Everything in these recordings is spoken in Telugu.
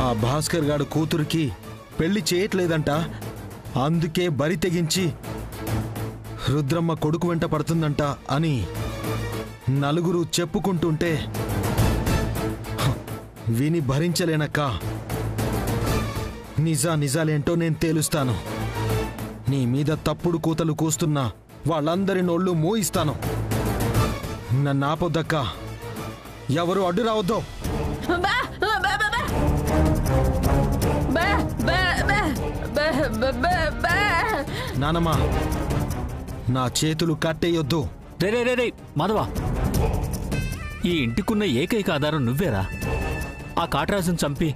ఆ భాస్కర్ గాడు కూతురికి పెళ్లి చేయట్లేదంట. అందుకే బరి తెగించి రుద్రమ్మ కొడుకు వెంట పడుతుందంట అని నలుగురు చెప్పుకుంటుంటే విని భరించలేనక్క. నిజాలేంటో నేను తేలుస్తాను. నీ మీద తప్పుడు కూతలు కూస్తున్నా వాళ్ళందరి నోళ్ళు మోయిస్తాను. నన్ను ఆపొద్దక్క. ఎవరు అడ్డు రావద్దు. నానమ్మా, నా చేతులు కట్టేయొద్దు. రే మాధవా, ఈ ఇంటికున్న ఏకైక ఆధారం నువ్వేరా. ఆ కాటరాజును చంపి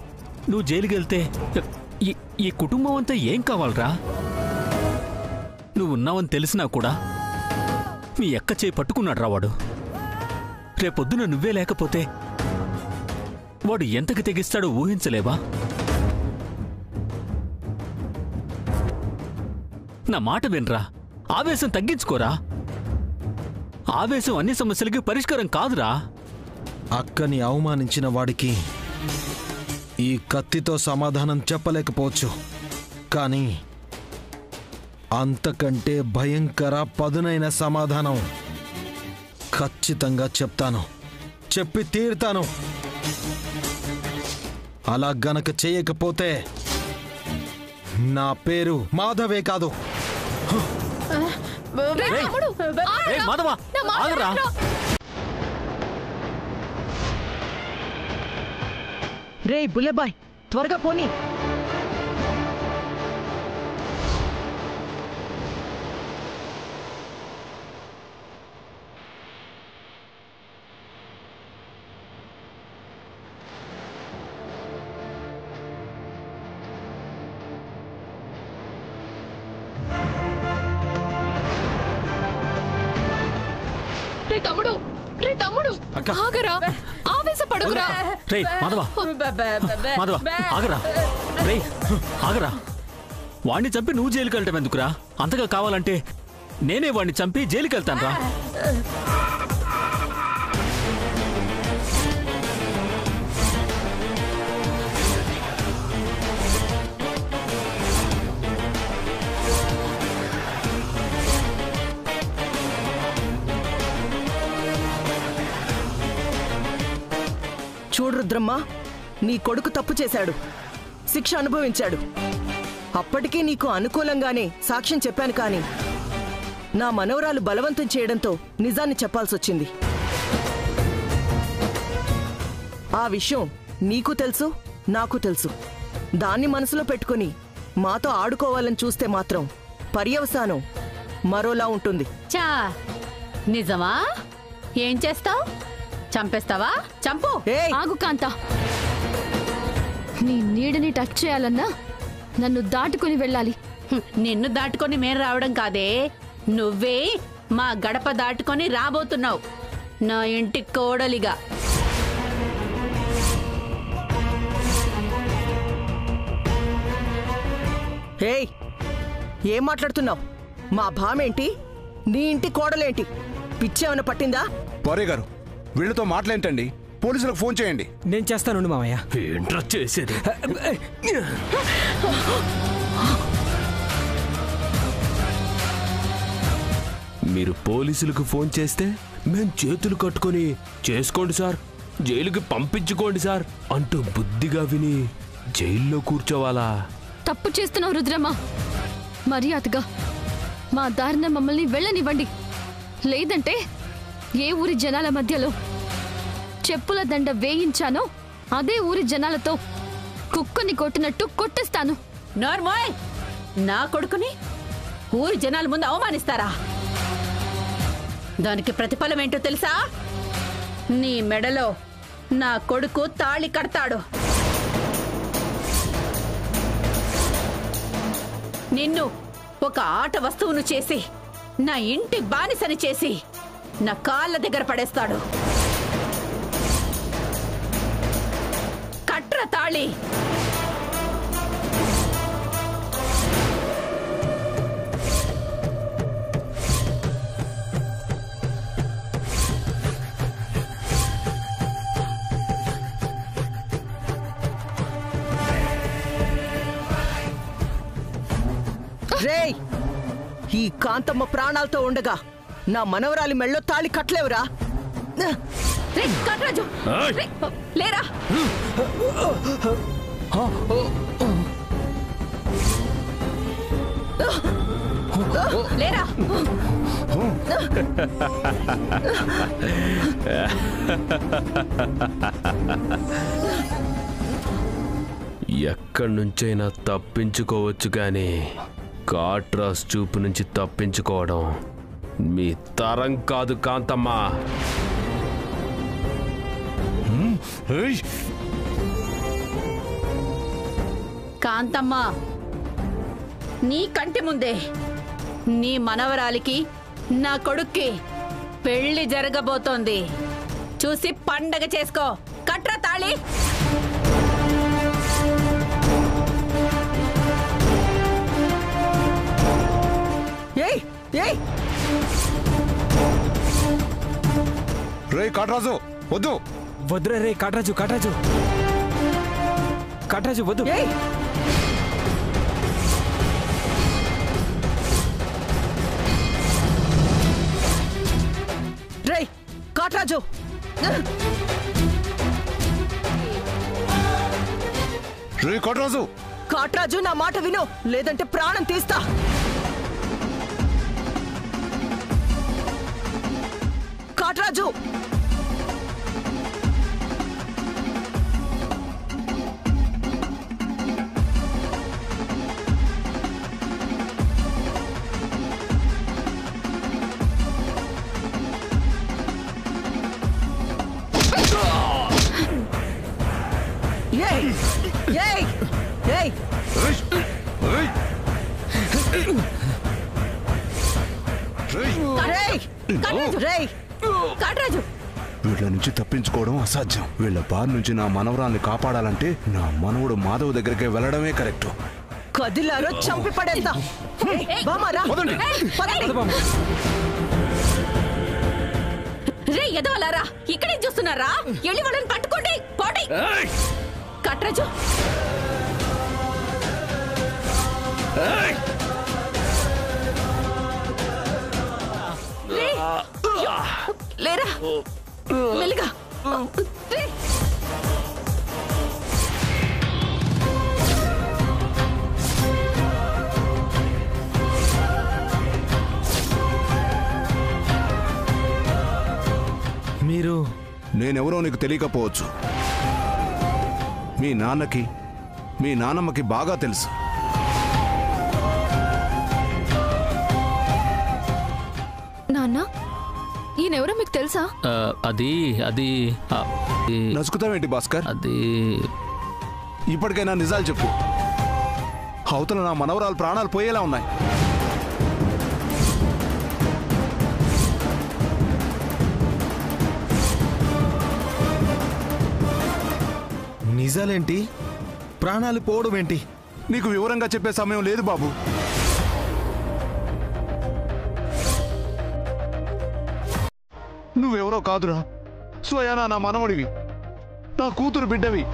నువ్వు జైలుకి వెళ్తే ఈ కుటుంబం అంతా ఏం కావాలరా? నువ్వున్నావని తెలిసినా కూడా మీ ఎక్క చేయి పట్టుకున్నాడు రా వాడు. రేపొద్దున నువ్వే లేకపోతే వాడు ఎంతకి తెగిస్తాడో ఊహించలేవా? నా మాట వినరా, ఆవేశం తగ్గించుకోరా. ఆవేశం అన్ని సమస్యలకి పరిష్కారం కాదురా. అక్కని అవమానించిన వాడికి ఈ కత్తితో సమాధానం చెప్పలేకపోవచ్చు, కానీ అంతకంటే భయంకర పదునైన సమాధానం ఖచ్చితంగా చెప్తాను, చెప్పి తీరుతాను. అలా గనక చేయకపోతే నా పేరు మాధవే కాదు. రే బుల్లెబాయ్, త్వరగా పోనీ. ఆగరా, ఆవేశపడుకురా. ఆగరా, వాణ్ణి చంపి నువ్వు జైలుకి వెళ్ళటం ఎందుకురా? అంతగా కావాలంటే నేనే వాణ్ణి చంపి జైలుకి వెళ్తాను రా. చూడు రుద్రమ్మ, నీ కొడుకు తప్పు చేశాడు, శిక్ష అనుభవించాడు. అప్పటికీ నీకు అనుకూలంగానే సాక్ష్యం చెప్పాను, కానీ నా మనవరాలు బలవంతం చేయడంతో నిజాన్ని చెప్పాల్సొచ్చింది. ఆ విషయం నీకు తెలుసు, నాకు తెలుసు. దాన్ని మనసులో పెట్టుకుని మాతో ఆడుకోవాలని చూస్తే మాత్రం పర్యవసానం మరోలా ఉంటుంది. చా, నిజమా? ఏం చేస్తావ్? చంపేస్తావా? చంపు. ఆగు కాంతా, నీ నీడని టచ్ చేయాలన్నా నన్ను దాటుకుని వెళ్ళాలి. నిన్ను దాటుకొని మేం రావడం కాదే, నువ్వే మా గడప దాటుకొని రాబోతున్నావు నా ఇంటి కోడలిగా. ఏయ్, ఏం మాట్లాడుతున్నావు? మా భామేంటి, నీ ఇంటి కోడలేంటి? పిచ్చేమన్నా పట్టిందా? భార్య గారు, వీళ్ళతో మాట్లాడేంటండి? పోలీసులకు ఫోన్ చేయండి. నేను చేస్తాను మామయ్య. ఏంట్రా చేసేది? మీరు పోలీసులకు ఫోన్ చేస్తే మేం చేతులు కట్టుకొని చేసుకోండి సార్, జైలుకి పంపించుకోండి సార్ అంటూ బుద్ధిగా విని జైల్లో కూర్చోవాలా? తప్పు చేస్తున్నావు రుద్రమ్మ. మర్యాదగా మా దారిన మమ్మల్ని వెళ్ళనివ్వండి. లేదంటే ఏ ఊరి జనాల మధ్యలో చెప్పుల దండ వేయించానో అదే ఊరి జనాలతో కుక్కని కొట్టినట్టు కొట్టేస్తాను. నార్మల్, నా కొడుకుని ఊరి జనాల ముందు అవమానిస్తారా? దానికి ప్రతిఫలం ఏంటో తెలుసా? నీ మెడలో నా కొడుకు తాళి కడతాడు. నిన్ను ఒక ఆట వస్తువును చేసి నా ఇంటి బానిసని చేసి నా కాళ్ళ దగ్గర పడేస్తాడు. కట్ర తాళి. రేయ్, ఈ కాంతమ్మ ప్రాణాలతో ఉండగా నా మనవరాలి మెళ్ళో తాళి కట్టలేవురా? రే కాట్రాజు, రే, లేరా? లేరా? ఎక్కడి నుంచైనా తప్పించుకోవచ్చు కానీ కాట్రాస్ చూపు నుంచి తప్పించుకోవడం మీ తరం కాదు కాంతమ్మ. కాంతమ్మ, నీ కంటి ముందే నీ మనవరాలికి నా కొడుక్కి పెళ్లి జరగబోతోంది. చూసి పండగ చేసుకో. కట్రా తాళి. ఏయ్ ఏయ్, రే కాట్రాజు వద్దు. వద్దురా రే కాట్రాజు, కాట్రాజు, కాట్రాజు వద్దు. ఏయ్, రేయ్ కాట్రాజు, రే కాట్రాజు. కాట్రాజు నా మాట విను, లేదంటే ప్రాణం తీస్తా. కాట్రాజు, ఏయ్ ఏయ్ ఏయ్, రేయ్ రేయ్, కాట్రాజు, వీళ్ళ నుంచి తప్పించుకోవడం అసాధ్యం. వీళ్ళ బారి నుంచి నా మనవరాల్ని కాపాడాలంటే నా మనవడు మాధవ్ దగ్గరికి వెళ్ళడమే కరెక్ట్. కదిలారో చంపి పడేస్తా. బామారా, రే ఎదవలారా, ఇక్కడే చూస్తున్నారా? ఎళ్ళి వాళ్ళని పట్టుకోండి. పోటీ కాట్రాజు. లేరా? మెల్లిగా. మీరు నేనెవరో నీకు తెలియకపోవచ్చు. మీ నాన్నకి మీ నాన్నమ్మకి బాగా తెలుసు. నాన్న, ఈయనెవరో మీకు తెలుసా? అది అది నసుకుతావేంటి భాస్కర్? అది ఇప్పటికైనా నిజాలు చెప్పు. అవతల నా మనవరాలు ప్రాణాలు పోయేలా ఉన్నాయి. నిజాలేంటి? ప్రాణాలు పోవడం ఏంటి? నీకు వివరంగా చెప్పే సమయం లేదు బాబు. నువ్వెవరో కాదురా, స్వయానా నా మనవడివి, నా కూతురు బిడ్డవి.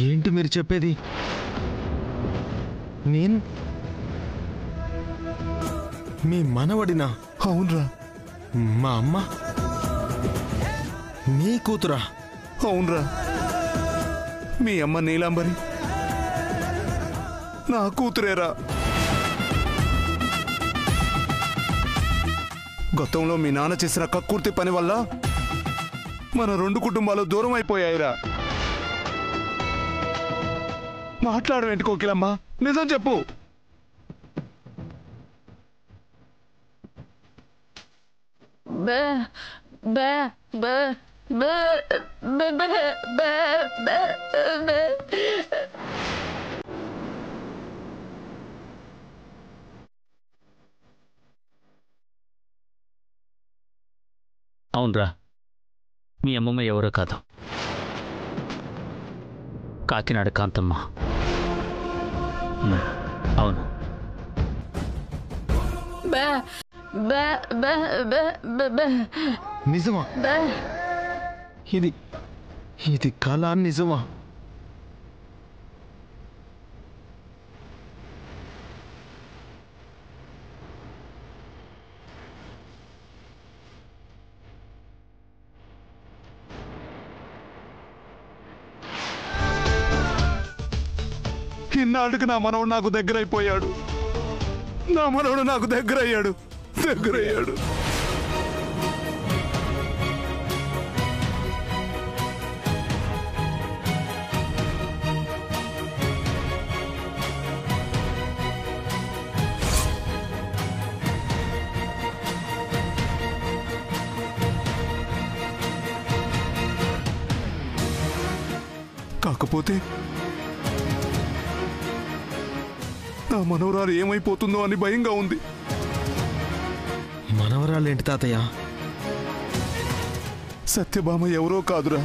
ఏంటి మీరు చెప్పేది? నేను మీ మనవడినా? అవునరా. మా అమ్మ నీ కూతురా? అవునరా. మీ అమ్మ నీలాంబరి నా కూతురేరా. గతంలో మీ నాన్న చేసిన కక్కుర్తి పని వల్ల మన రెండు కుటుంబాలు దూరం అయిపోయాయిరా. మాట్లాడవేంటి కోకిలమ్మ? నిజం చెప్పు. అవునరా, మీ అమ్మమ్మ ఎవరో కాదు, కాకినాడ కాంతమ్మ. అవును. నిజమా? ఇది ఇది కళ నిజమా? ఇన్నాళ్ళకి నా మనవడు నాకు దగ్గరైపోయాడు. నా మనవడు నాకు దగ్గరయ్యాడు. కాకపోతే నా మనవరాలు ఏమైపోతుందో అని భయంగా ఉంది. మనవరాలేంటి తాతయ్య? సత్యభామ ఎవరో కాదురా,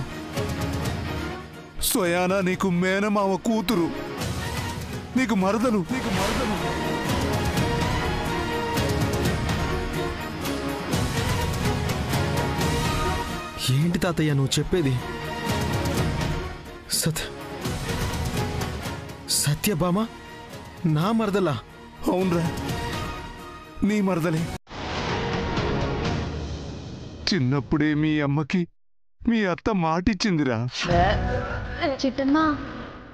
స్వయానా నీకు మేనమావ కూతురు, నీకు మరదలు. ఏంటి తాతయ్య నువ్వు చెప్పేది? సత్యభామ నా మరదలా? అవునరా, నీ మరదలే. చిన్నప్పుడే మీ అమ్మకి మీ అత్త మాటిచ్చిందిరా. చిట్టమ్మా,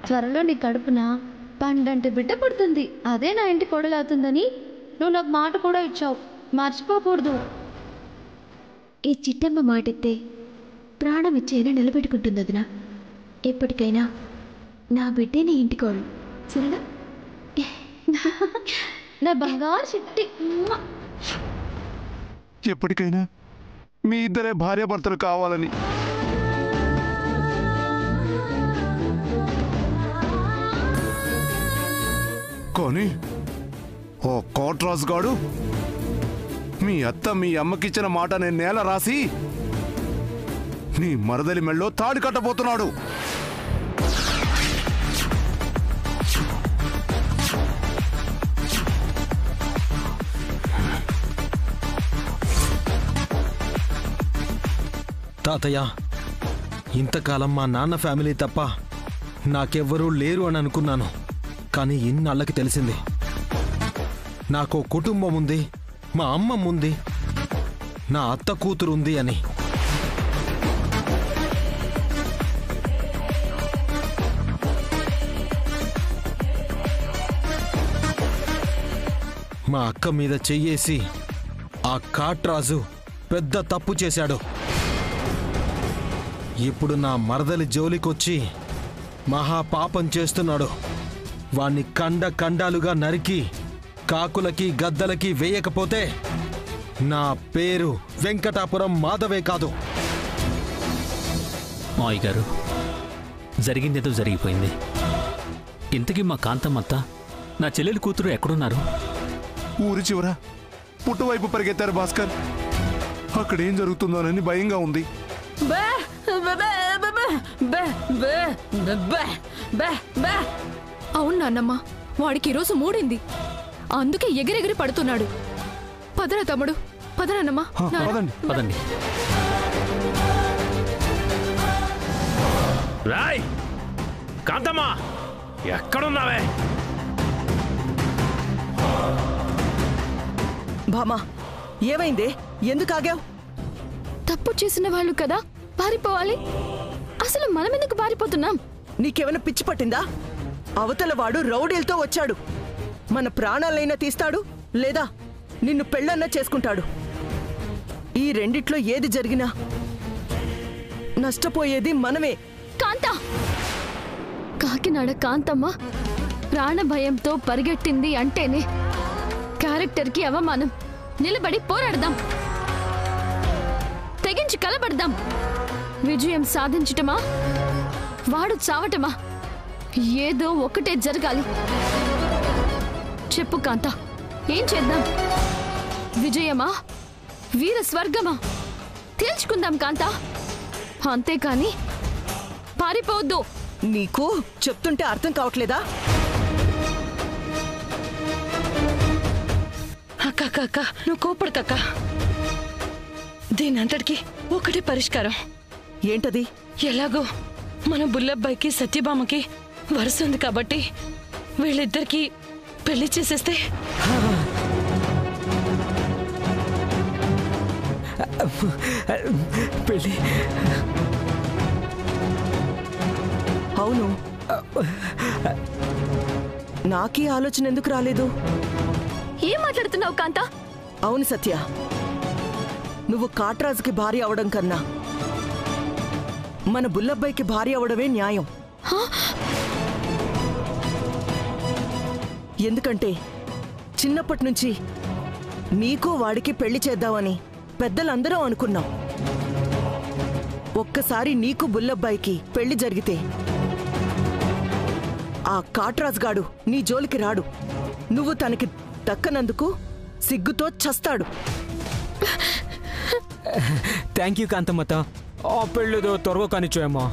త్వరలో నీ కడుపున పండంటి బిడ్డ పుడుతుంది. అదే నా ఇంటి కోడలవుతుందని నువ్వు నాకు మాట కూడా ఇచ్చావు, మర్చిపోకూడదు. ఈ చిట్టమ్మ మాటెత్తే ప్రాణం ఇచ్చేనా నిలబెట్టుకుంటుంది వదినా. ఎప్పటికైనా నా బిడ్డే నీ ఇంటి కోడలు, సరేనా? నా బంగారు చిట్టి. ఎప్పటికైనా మీ ఇద్దరే భార్యాభర్తలు కావాలని. కానీ ఓ కోట్రాజు గాడు మీ అత్త మీ అమ్మకిచ్చిన మాట నేను నేల రాసి నీ మరదలి మెళ్ళో తాడి కట్టబోతున్నాడు. తాతయ్య, ఇంతకాలం మా నాన్న ఫ్యామిలీ తప్ప నాకెవ్వరూ లేరు అని అనుకున్నాను. కానీ ఇన్నాళ్ళకి తెలిసింది నాకు కుటుంబం ఉంది, మా అమ్మమ్మ ఉంది, నా అత్త కూతురు ఉంది అని. మా అక్క మీద చెయ్యేసి ఆ కాట్రాజు పెద్ద తప్పు చేశాడు. ఇప్పుడు నా మరదలి జోలికొచ్చి మహాపాపం చేస్తున్నాడు. వాణ్ణి ఖండాలుగా నరికి కాకులకి గద్దలకి వేయకపోతే నా పేరు వెంకటాపురం మాధవే కాదు. మావయ్య గారు, జరిగిందేదో జరిగిపోయింది. ఇంతకీ మా కాంతమ్మత్త, నా చెల్లెలి కూతురు ఎక్కడున్నారు? ఊరి చివర పుట్టువైపు పరిగెత్తారు భాస్కర్. అక్కడేం జరుగుతుందోనని భయంగా ఉంది. అవును నాన్నమ్మ, వాడికి ఈరోజు మూడింది, అందుకే ఎగిరెగిరి పడుతున్నాడు. పదరా తమ్ముడు, పదరానమ్మా. పదండి. రాయ్ కాంతమ్మా, ఎక్కడున్నావే? భామా, ఏమైందే? ఎందుకు ఆగావు? తప్పు చేసిన వాళ్ళు కదా పారిపోవాలి. అసలు మనం ఎందుకు పారిపోతున్నాం? నీకేమైనా పిచ్చి పట్టిందా? అవతల వాడు రౌడీలతో వచ్చాడు. మన ప్రాణాలైనా తీస్తాడు, లేదా నిన్ను పెళ్ళన్నా చేసుకుంటాడు. ఈ రెండిట్లో ఏది జరిగినా నష్టపోయేది మనమే. కాంత, కాకినాడ కాంతమ్మ ప్రాణ భయంతో పరిగెట్టింది అంటేనే క్యారెక్టర్కి అవమానం. నిలబడి పోరాడదాం, తెగించి కలబడదాం. విజయం సాధించటమా, వాడు చావటమా, ఏదో ఒకటే జరగాలి. చెప్పు కాంత, ఏం చేద్దాం? విజయమా, వీర స్వర్గమా? తేల్చుకుందాం కాంత. అంతేకాని పారిపోవద్దు. నీకు చెప్తుంటే అర్థం కావట్లేదా? అక్క అక్క నువ్వు కోపడకక్క. దీనంతటికి ఒకటే పరిష్కారం. ఏంటది? ఎలాగో మన బుల్లబ్బాయికి సత్యభామకి వరుస ఉంది కాబట్టి వీళ్ళిద్దరికి పెళ్లి చేసేస్తే. పెళ్ళి? అవును, నాకీ ఆలోచన ఎందుకు రాలేదు? ఏం మాట్లాడుతున్నావు కాంతా? అవును సత్య, నువ్వు కాట్రాజుకి భార్య అవడం కన్నా మన బుల్లబ్బాయికి భార్య అవడమే న్యాయం. ఎందుకంటే చిన్నప్పటి నుంచి నీకు వాడికి పెళ్లి చేద్దామని పెద్దలందరూ అనుకున్నాం. ఒక్కసారి నీకు బుల్లబ్బాయికి పెళ్లి జరిగితే ఆ కాట్రాజు గాడు నీ జోలికి రాడు. నువ్వు తనకి దక్కనందుకు సిగ్గుతో చస్తాడు. Thank you కాంతమ్మత. ఆ పెళ్ళేదో త్వరగా కానిచ్చాయమ్మా.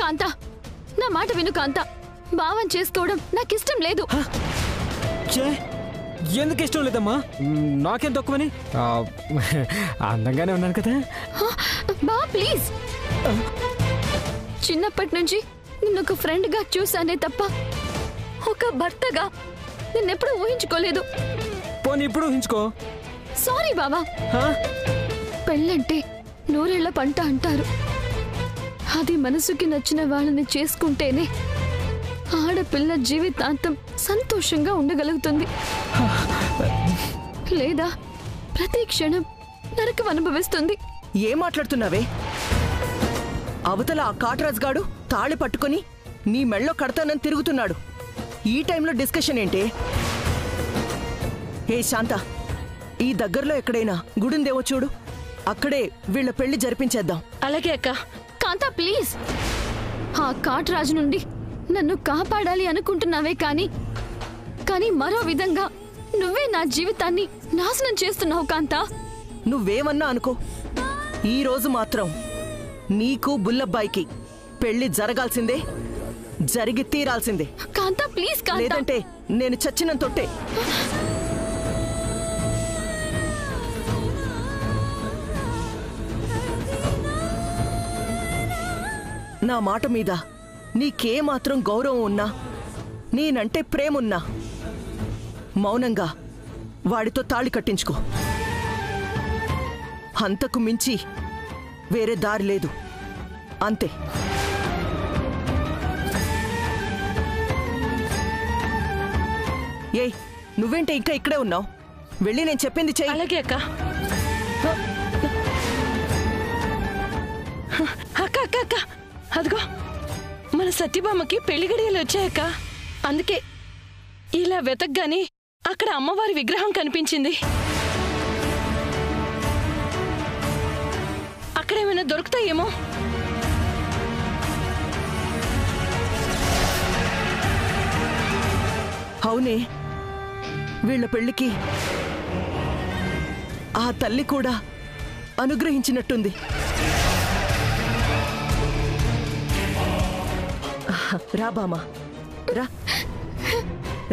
కాంతా, నా మాట విను కాంతా. భావం చేసుకోవడం నాకిష్టం లేదు. ఎందుకు ఇష్టం లేదమ్మా? నాకేం తక్కువని? అందంగానే ఉన్నాను కదా. బా ప్లీజ్. చిన్నప్పటి నుంచి నిన్నొక ఫ్రెండ్గా చూసానే తప్ప ఒక భర్తగా నిన్నెప్పుడు ఊహించుకోలేదు. పోనీ ఇప్పుడు ఊహించుకో. సారీ బావా. పెళ్ళంటే నూరేళ్ల పంట అంటారు. అది మనసుకి నచ్చిన వాళ్ళని చేసుకుంటేనే ఆడపిల్ల జీవితాంతం సంతోషంగా ఉండగలుగుతుంది. లేదా ప్రతి క్షణం నరకం అనుభవిస్తుంది. ఏం మాట్లాడుతున్నావే? అవతల ఆ కాట్రాజు గాడు తాళి పట్టుకుని నీ మెళ్ళో కడతానని తిరుగుతున్నాడు. ఈ టైంలో డిస్కషన్ ఏంటి? ఏ శాంత, ఈ దగ్గరలో ఎక్కడైనా గుడుందేవో చూడు. అక్కడే వీళ్ళ పెళ్లి జరిపించేద్దాం. అలాగే అక్క. కాంతా ప్లీజ్. ఆ కాట్రాజు నుండి నన్ను కాపాడాలి అనుకుంటున్నావే కానీ మరో విధంగా నువ్వే నా జీవితాన్ని నాశనం చేస్తున్నావు కాంతా. నువ్వేమన్నా అనుకో, ఈ రోజు మాత్రం నీకు బుల్లబ్బాయికి పెళ్లి జరగాల్సిందే, జరిగి తీరాల్సిందే. కాంతా ప్లీజ్ కాంతా. లేదంటే నేను చచ్చినంతొట్టే. నా మాట మీద నీకేమాత్రం గౌరవం ఉన్నా, నేనంటే ప్రేమున్నా మౌనంగా వాడితో తాళి కట్టించుకో. అంతకు మించి వేరే దారి లేదు. అంతే. ఏయ్, నువ్వేంటే ఇంకా ఇక్కడే ఉన్నావు? వెళ్ళి నేను చెప్పింది చెయ్యి. అలాగే అక్క. అక్క అక్క అక్క, అదిగో మన సత్యభామకి పెళ్లి గడియలు వచ్చాయక్క. అందుకే ఇలా వెతకగానే అక్కడ అమ్మవారి విగ్రహం కనిపించింది. అక్కడేమైనా దొరుకుతాయేమో. అవునే, వీళ్ల పెళ్లికి ఆ తల్లి కూడా అనుగ్రహించినట్టుంది. రా బామా, రా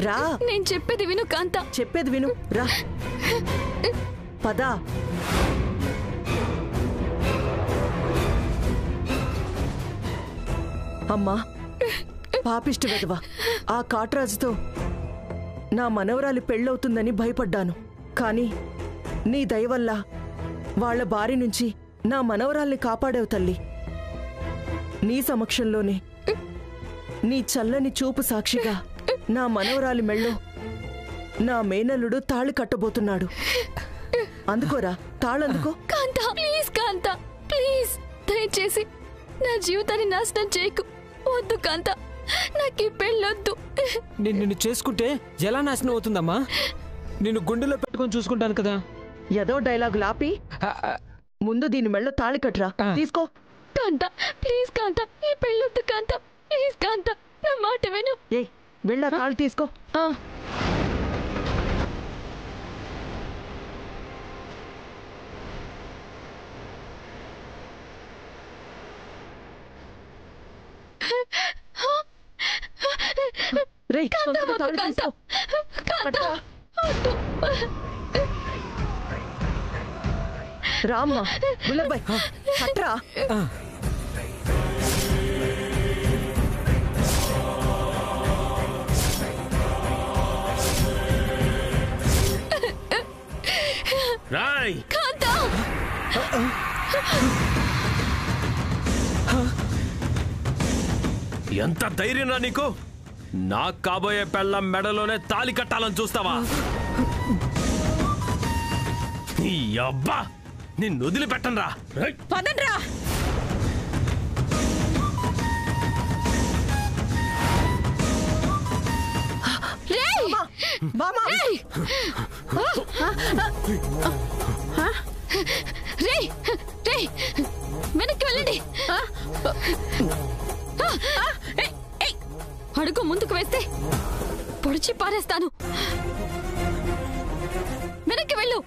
రా. నేను చెప్పేది విను కాంతా. చెప్పేది విను, రా పదా. అమ్మా, పాపిష్టి వెధవా, ఆ కాట్రాజుతో నా మనవరాలి పెళ్ళవుతుందని భయపడ్డాను. కానీ నీ దయ వల్ల వాళ్ల బారి నుంచి నా మనవరాల్ని కాపాడావు తల్లి. నీ సమక్షంలోనే నీ చల్లని చూపు సాక్షిగా నా మనవరాలి మెళ్ళో నా మేనల్లుడు తాళి కట్టబోతున్నాడు. అందుకోరా, తాళందుకో. కాంతా ప్లీజ్, కాంతా ప్లీజ్, దయచేసి నా జీవితాన్ని నాశనం చేయకు. వద్దు కాంతా, నాకు ఈ పెళ్ళొద్దు. నిన్ను చేసుకుంటే ఎలా నాశనం అవుతుందమ్మా? నిన్ను గుండెలో పెట్టుకొని చూసుకుంటాను కదా. ఏదో డైలాగు లాపి ముందు దీని మెళ్ళో తాళి కట్టరా. తీసుకో. కాంతా ప్లీజ్, కాంతా ఈ పెళ్ళొద్దు. కాంతా ప్లీజ్, కాంతా నా మాట విను. ఏ, వెళ్ళా తాళి తీసుకో. రే, కాంతా తాళి తీసుకో. కాంతా, కాంతా. రామ్మా గుల్లబ్బాయ్ అట్రా. రాయ్ ఎంత ధైర్యం నీకు? నా కాబోయే పెళ్ళం మెడలోనే తాళి కట్టాలని చూస్తావా? నీ అబ్బా నిన్ను వదిలిపెట్టనురా. పదండ్రా. వెనక్కి వెళ్ళండి. అడుగు ముందుకు వేస్తే పొడిచి పారేస్తాను. వెనక్కి వెళ్ళు.